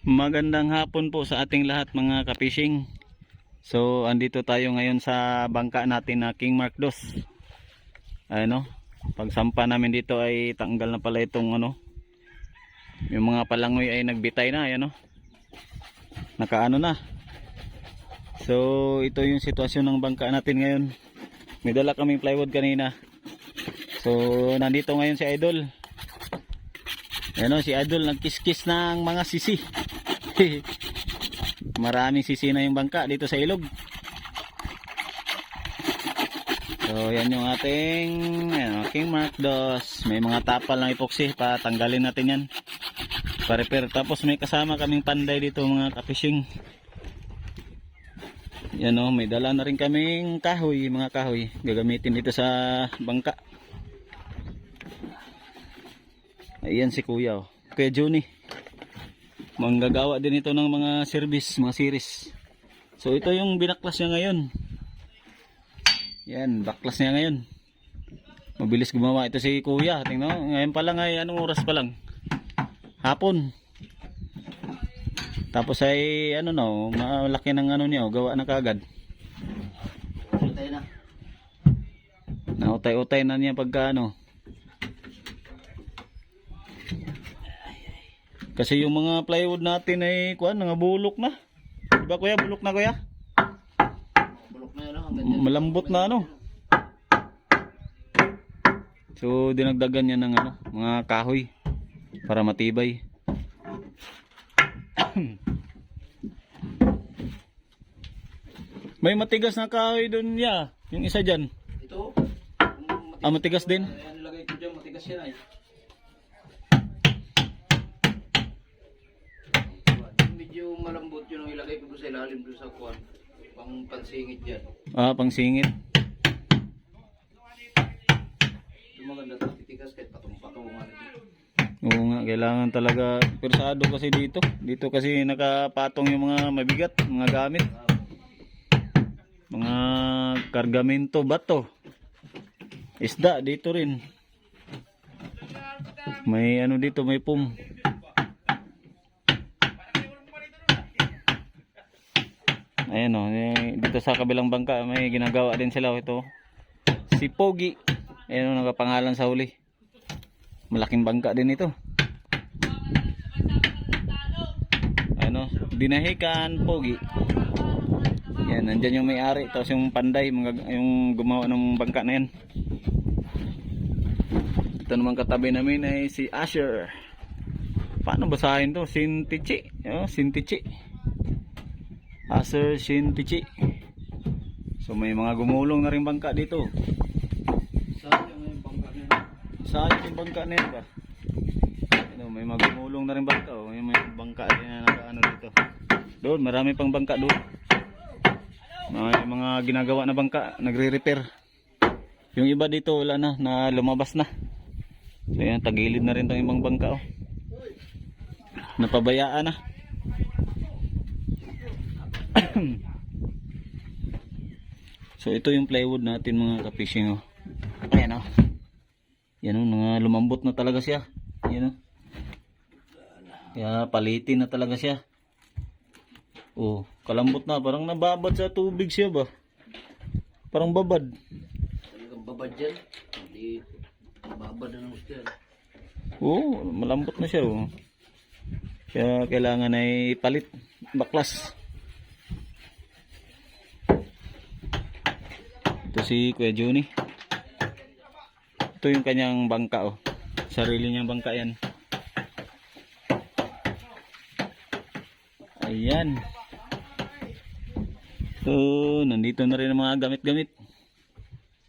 Magandang hapon po sa ating lahat mga ka-fishing. So andito tayo ngayon sa bangka natin na King Mark II. Ayun, pagsampa namin dito ay tanggal na pala itong yung mga palangoy ay nagbitay na, ayan nakaano na. So ito yung sitwasyon ng bangka natin ngayon. May dala kaming plywood kanina. So nandito ngayon si Idol. Ayan, si Idol nagkiskis ng mga sisi. Maraming sisi na yung bangka dito sa ilog. So yan yung ating King Mark II. May mga tapal ng epoxy, patanggalin natin yan, pa-repair. Tapos may kasama kaming panday dito mga ka-fishing. Yan may dala na rin kaming kahoy, mga kahoy gagamitin dito sa bangka. Ayan si Kuya, Kuya Johnny. Manggagawa din ito ng mga service, mga series. So ito yung binaklas niya ngayon. Yan, baklas niya ngayon. Mabilis gumawa ito si Kuya. Tingnan, ngayon pa lang ay anong oras pa lang? Hapon. Tapos ay malaki ng niya, gawa na kagad. Utay na. Nautay-utay na niya pagka Kasi yung mga plywood natin ay nangabulok na. Diba Kuya? Bulok na Kuya? Bulok na malambot na So dinagdagan niya ng mga kahoy para matibay. May matigas na kahoy doon yung isa dyan. Ito? Matigas din? Ayan, nilagay ko dyan, matigas yan ay. Medyo malambot yun ang ilagay ko sa ilalim doon sa kuwan. Pangsingit yan. Pangsingit. Maganda ito, titigas kahit patong-patong nga dito. Oo nga, kailangan talaga persado kasi dito. Dito kasi nakapatong yung mga mabigat, mga gamit. Mga kargamento, bato. Isda dito rin. May dito, may pum. Ayan dito sa kabilang bangka may ginagawa din sila ito. Si Pogi. Ayan nakapangalan sa huli. Malaking bangka din ito. Dinahikan Pogi. Yan, nandyan yung may-ari. Tapos yung panday, yung gumawa ng bangka na yan. Ito naman katabi namin ay si Asher. Paano basahin to? Sintichi. Sintichi. Asher Sintichi. So may mga gumulong na rin bangka dito. Saan yung bangka na yan ba? May mga gumulong na rin bangka. May bangka din na dito. Doon, marami pang bangka doon. May mga ginagawa na bangka, nagre-repair. Yung iba dito wala na lumabas na. So yan, tagilid na rin tong ibang bangka. Napabayaan na. So ito yung plywood natin mga ka-fishing. Ayan yan mga lumambot na talaga siya. Yan kaya palitin na talaga siya. Kalambot na, parang nababad sa tubig siya ba? Parang babad. Talagang babad yan. Hindi babad na siya. Malambot na siya. Kaya kailangan ay palit, baklas. Ito si Kuya Johnny. Ito yung kanyang bangka. Sarili niyang bangka yan. Ayan. So nandito na rin ang mga gamit-gamit.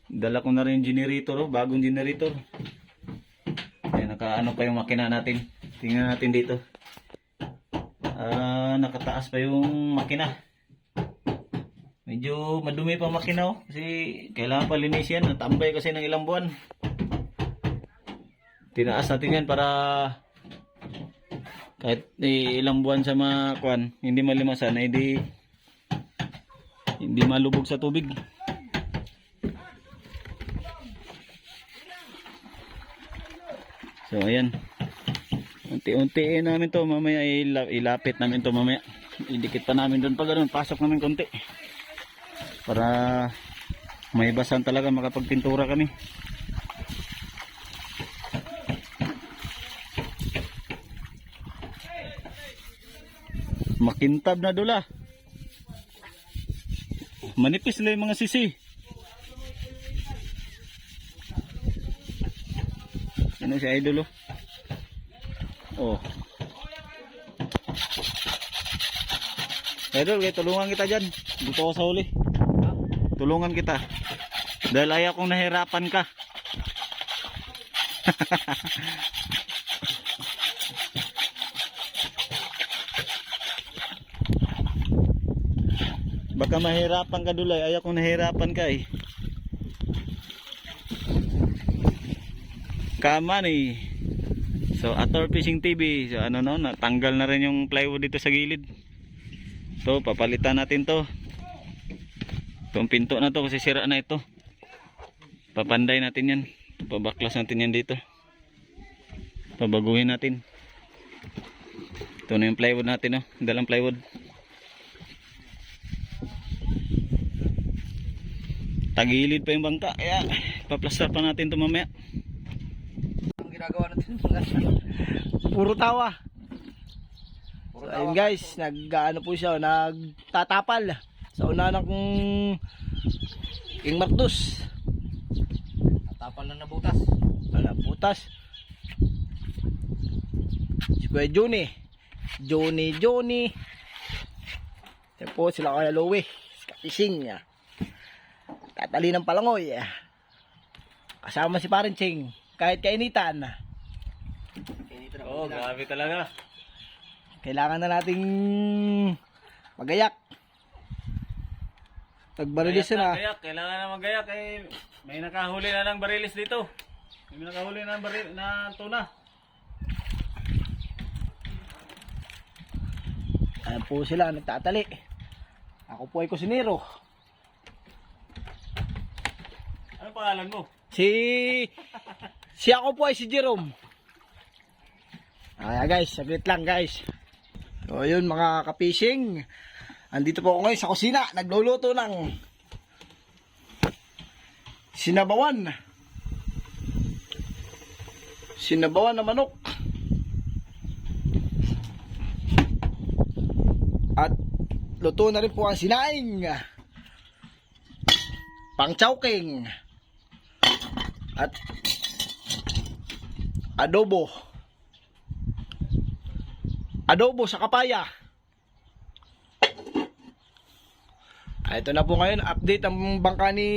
Dala ko na rin yung generator, bagong generator. Ayan, nakaano pa yung makina natin. Tingnan natin dito. Nakataas pa yung makina. Medyo madumi pa makina kasi kailangan pa linisin. Natambay kasi ng ilang buwan. Tinaas natin yan para kahit ilang buwan sa mga hindi malimasan, hindi malubog sa tubig. So ayan. Unti-untiin namin to, mamaya ilapit namin to mamaya. Idikit pa namin doon pag ganun, pasok namin konti. Para may basan talaga makapagpintura kami. Makintab na dula. Manipis lang yung mga sisi. Ano si Idol oh. Oh. Idol, kaya tulungan kita dyan. Dito ako sa huli. Tulungan kita. Dahil ayaw kong nahirapan ka. Baka mahirapan ka Dulay. Ayaw kong nahirapan ka eh. Kaman eh. So Ator Fishing TV. So ano no, natanggal na rin yung plywood dito sa gilid. To, papalitan natin to. Itong pinto na to kasi sira na ito. Papanday natin yan. Pabaklas natin yan dito. Pabaguhin natin. Ito na yung plywood natin, no? Dalang plywood. Tagilid pa yung bangka. Kaya, paplaster pa natin ito mamaya. Ang ginagawa natin puro tawa. So, ayun guys, nag-ano po siya, nagtatapal sa una ng King Marcos. Tapal na nabutas. Butas. Si Kuya Johnny. Johnny. Yan po sila Kuya Louie. Kapising niya. Tatali ng palangoy. Kasama si Parenching. Kahit kainitan. Oh, grabe talaga. Kailangan na nating magayak. Nagbarilis na. Kailangan na magayak eh. May nakahuli na ng barilis dito. May nakahuli na na tuna. Ayan po sila, nagtatali. Ako po ay kusinero. Ano pangalan mo? Si ako po ay si Jerome. Ayan guys, saglit lang guys. So yun mga kapishing. Andito po ako ngayon sa kusina. Nagluluto ng sinabawan. Sinabawan na manok. At luto na rin po ang sinaing. Pang chowking. At adobo sa kapaya. Ito na po ngayon, update ang bangka ni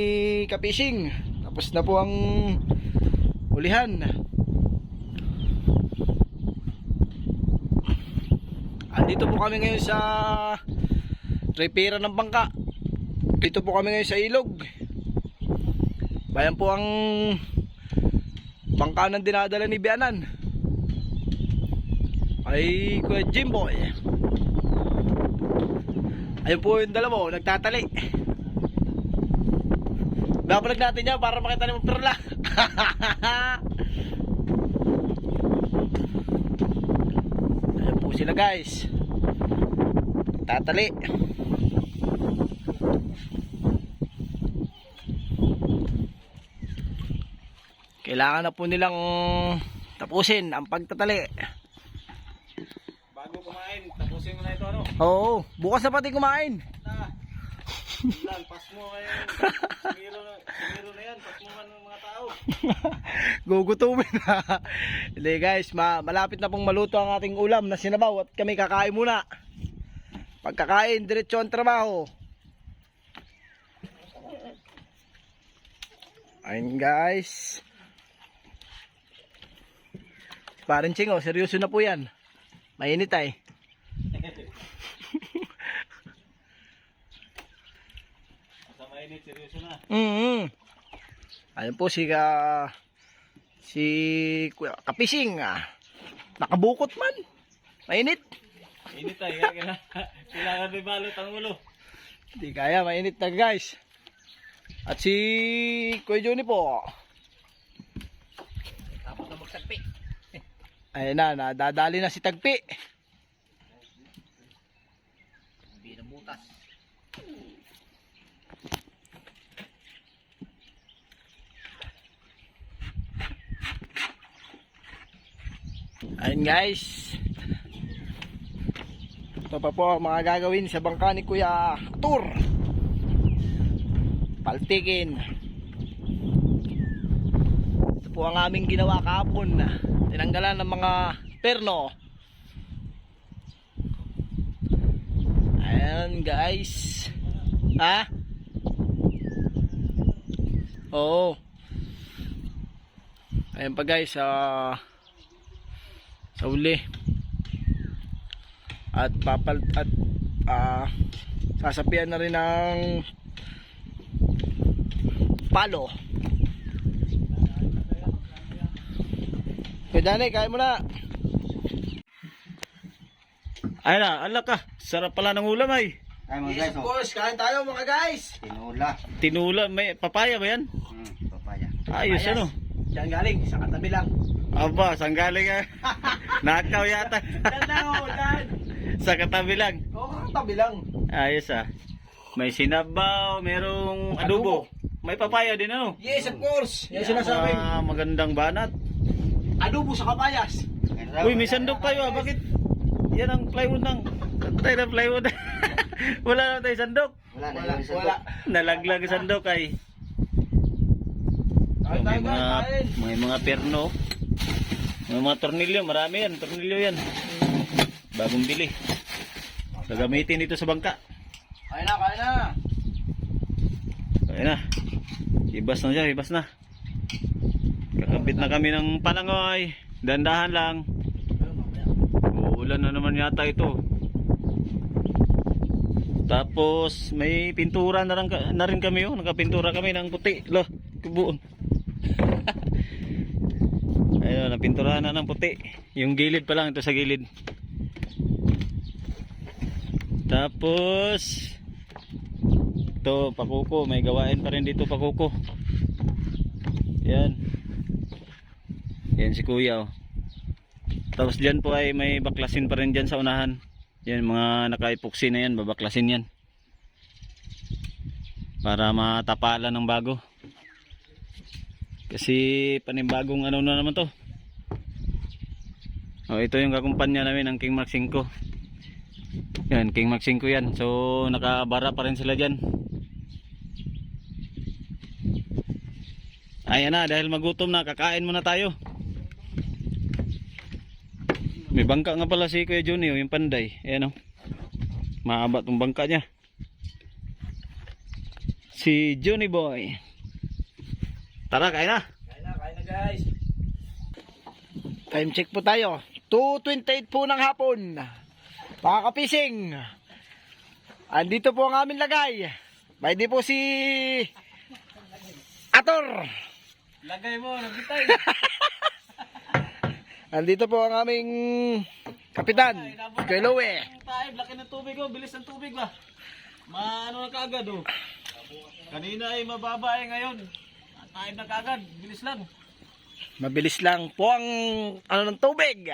Kapishing. Tapos na po ang ulihan. Andito po kami ngayon sa repera ng bangka. Dito po kami ngayon sa ilog. Bayan po ang bangka ng dinadala ni Bianan ay Kuya Jimboy. Ayun po yung dalawa, nagtatali. Babalag natin yan para makita naman perla. Ayun po sila guys, nagtatali. Kailangan na po nilang tapusin ang pagtatali. Bago kumain, tapusin mo na ito ano? Oo, bukas na pati kumain. Lang, pas mo ngayon. Siguro na yan, pas mo man ng mga tao. Gugutumin na. Hindi guys, malapit na pong maluto ang ating ulam na sinabaw at kami kakain muna. Pagkakain, diretso ang trabaho. Ayun guys. Parang Ching, oh, seryoso na po yan. Mainit ay. Sa mainit, seryoso na. Ayun po si Kapishing. Nakabukot man. Mainit. Mainit ay, kailangan may balot ang ulo. Hindi kaya, mainit na guys. At si Kuya Johnny po. Tapos na magsagpi. Ayun na, nadadali na si Tagpi. Hindi na butas. Ayun guys. Ito pa po ang mga gagawin sa bangka ni Kuya Arthur. Paltikin. Ito po ang aming ginawa kahapon. Tinanggalan ng mga perno. Ayan guys. Ha? Oo. Ayan pa guys. Sa uli. At sasapian na rin ng palo. Kaya Danny, kain mo na. Ay na, alak ka. Sarap pala ng ulam ay. Ay mga Yes, guys, of course, kain tayo mga guys. tinula. Tinula, may papaya ba yan? Papaya. Ayos Ayos. ano. Diyan galing, sa katabi lang. Aba, saan galing ah? Nakaw yata. Ganda ko, Dan. Sa katabi lang. Oo, katabi lang. Ayos ah. May sinabaw, merong adobo. May papaya din ano. Yes, of course. Yan sinasabing. Magandang banat. Adobo sa kabayas. Uy, may sandok tayo ah. Bakit? Yan ang plywood ng... Tayo na plywood. Wala na tayo sandok. Wala. Nalaglag ang sandok ay. Kain tayo, kain. May mga perno. May mga tornilyo. Marami yan. Tornilyo yan. Bagong bili. Gagamitin dito sa bangka. Kain na, kain na. Ayun na. Ibas na siya, ibas na. Kakabit na kami ng palangoy. Dandahan lang. Uulan na naman yata ito. Tapos may pintura na rin kami oh. Nakapintura kami ng puti. Loh, kubuon. Ayun, napinturahan na ng puti. Yung gilid pa lang, ito sa gilid. Tapos ito, pakuko. May gawain pa rin dito, pakuko. Yan. Yan si kuya oh. Tapos dyan po ay may baklasin pa rin dyan sa unahan. Yan, mga naka-epoxy na yan, babaklasin yan. Para matapalan ng bago. Kasi panibagong ano na naman to. Oh, ito yung kakumpanya namin, ang King Mark 5. Yan, King Mark 5 yan. So, nakabara pa rin sila dyan. Ayan na, dahil magutom na, kakain muna tayo. May bangka nga pala si Kuya Johnny, yung panday. Ayan o. Maaba tong bangka niya. Si Johnny Boy. Tara, kain na. Kain na guys. Time check po tayo. 2:28 po ng hapon. Mga kapising. Andito po ang aming lagay. May di po si Ator. Lagay mo, nagbitay. Andito po ang aming kapitan, Kuya Lowe. Taib, laki ng tubig oh, bilis ng tubig ba? Maano na kaagad oh. Kanina ay mababa eh, ngayon. Taib na kaagad, bilis lang. Mabilis lang po ang ano ng tubig.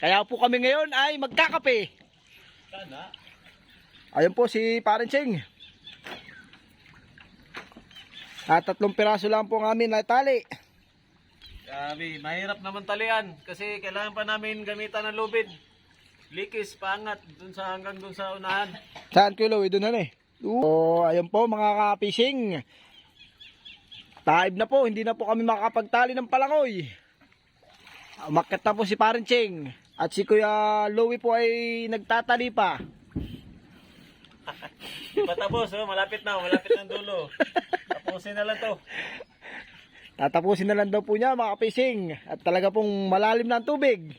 Kaya po kami ngayon ay magkakape. Sana. Ayun po si Parenching. At 3 piraso lang po ang amin na tali. Grabe, mahirap naman talian kasi kailangan pa namin gamitan ng lubid. Likis, pangat, dun sa hanggang dun sa unahan. Saan Kuya Lowe? Doon na eh. So, ayun po mga ka-fishing. Taib na po, hindi na po kami makakapagtali ng palangoy. Umakyat na po si Parenching. At si Kuya Lowe po ay nagtatali pa. Di pa tapos, oh, malapit ng dulo. Tapusin na lang to. Tatapusin na lang daw po niya mga ka-fishing. At talaga pong malalim na ang tubig.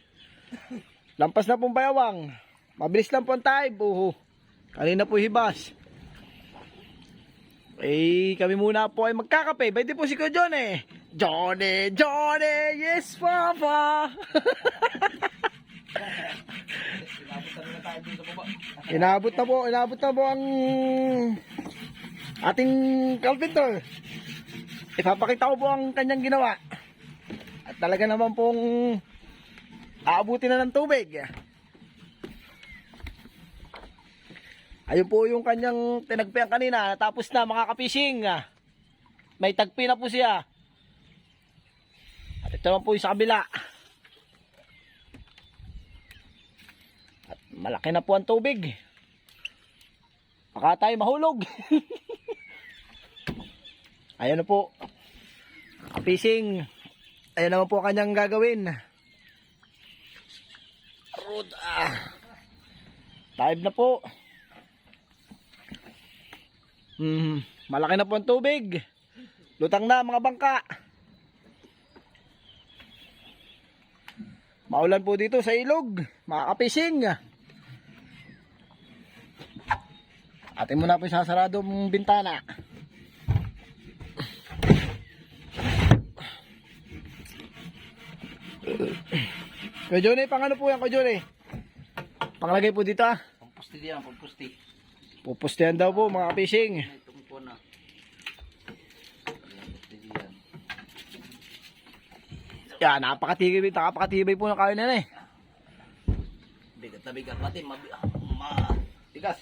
Lampas na pong bayawang. Mabilis lang po ang taib. Kanina po hibas. Kami muna po ay magkakape. Pwede po si Kuya Johnny. Johnny, yes papa. Inabot na po ang ating carpenter. Ipapakita ko po ang kanyang ginawa. At talaga naman pong aabutin na ng tubig. Ayun po yung kanyang tinagpian kanina. Tapos na mga kapising. May tagpi na po siya. At ito naman po yung sa kabila. At malaki na po ang tubig. Baka tayo mahulog. Ayun na po. Kapising. Ayun naman po kanyang gagawin. Rod, dive na po. Malaki na po ang tubig. Lutang na mga bangka. Maulan po dito sa ilog. Mga kapising. Atin muna po yung sasarado mong bintana. Kuya Johnny, pang ano po yan, Kuya Johnny? Panglagay po dito Pampusti diyan, pampusti. Pupustihan daw po mga kapising. Itong po na. Pampusti diyan. Yan, napakatibay po ng kain na eh. Bigat na bigat natin, matigas.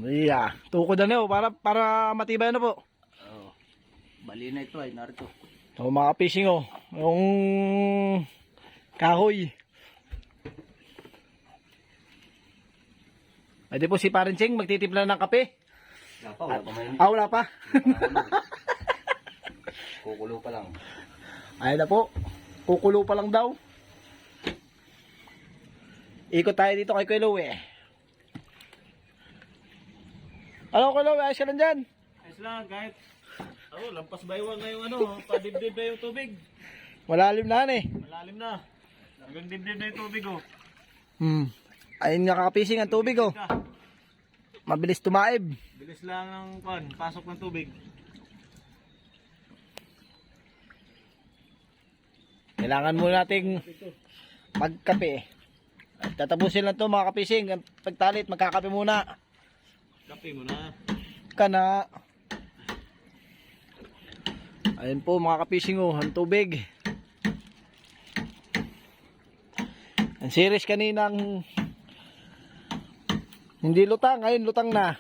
Yeah. Tukod na niyo para matibay na po. Oh. Bali na ito ay narito. So mga kapising yung kahoy. Pwede po si Parenching magtitimpla ng kape. Wala pa may Wala pa. kukulo pa lang. Ayun na po. Kukulo pa lang daw. Ikot tayo dito kay Kuya Louie. Ano Kuya Louie? Ayos ka lang dyan? Ayos lang, kahit lampas baywang na yung padibdib na yung tubig. Malalim na eh. Malalim na. Hanggang dibdib na yung tubig Ayun nga kakapising ang tubig Mabilis tumaib. Bilis lang ng pasok ng tubig. Kailangan muna nating magkape. At tatapusin lang to mga kapising. Pagtalit magkakape muna. Kape mo na. Kana. Ayun po mga kapising ang tubig. Ang series kaninang hindi lutang, ngayon lutang na.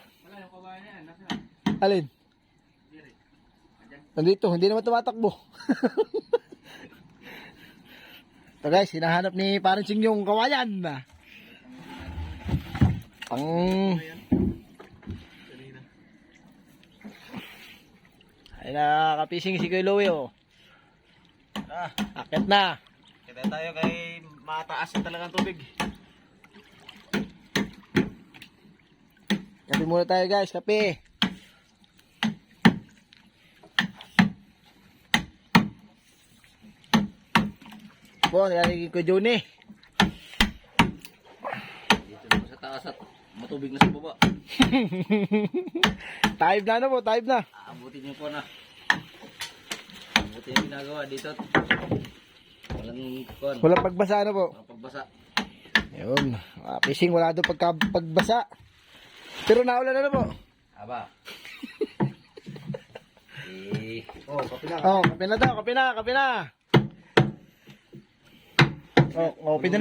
Alin? Nandito, hindi naman tumatakbo. Ito guys, hinahanap ni Parenching yung kawayan. Ay na kapising si Kuya Louie Akit na. Kita tayo kay mataas na talagang tubig. Kape muna tayo guys, kape. Po, nilalagay ko Johnny. Dito na sa taas at matubig na sa baba. Taib na po, taib na. Abutin niyo po na. Abutin yung ginagawa dito. Walang pagbasa po. Walang pagbasa. Yun, fishing wala doon pagbasa. Pero naulan na po. Aba. Kape na. Kape na daw, kape na. Kape na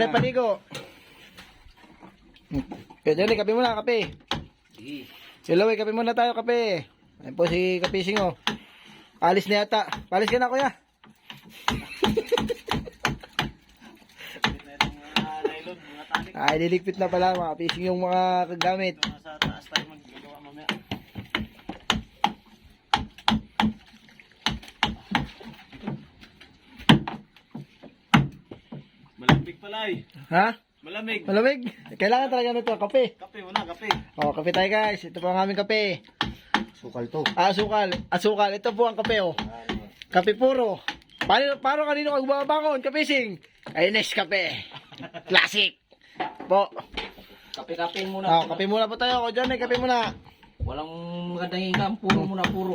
yung panigo. Kaya Johnny, kape muna, kape. Sige. Si Louie, kape muna tayo, kape. Ayun po si Kapising Alis na yata. Palis ka na kuya. Ay, liligpit na pala mga fishing yung mga kagamit. Sa taas tayo magagawa mamaya. Malamig pala Ha? Malamig. Malamig? Kailangan talaga nito, kape. Kape muna, kape. Kape tayo guys. Ito po ang aming kape. Sukal to. Asukal. Ito po ang kape Kape puro. Paano kanino kag babangon, Kapising? Ay, Nescafe. Classic. Po. Kape-kape muna. Kape muna po tayo. Diyan, kape muna. Walang magandang income. Puro muna, puro.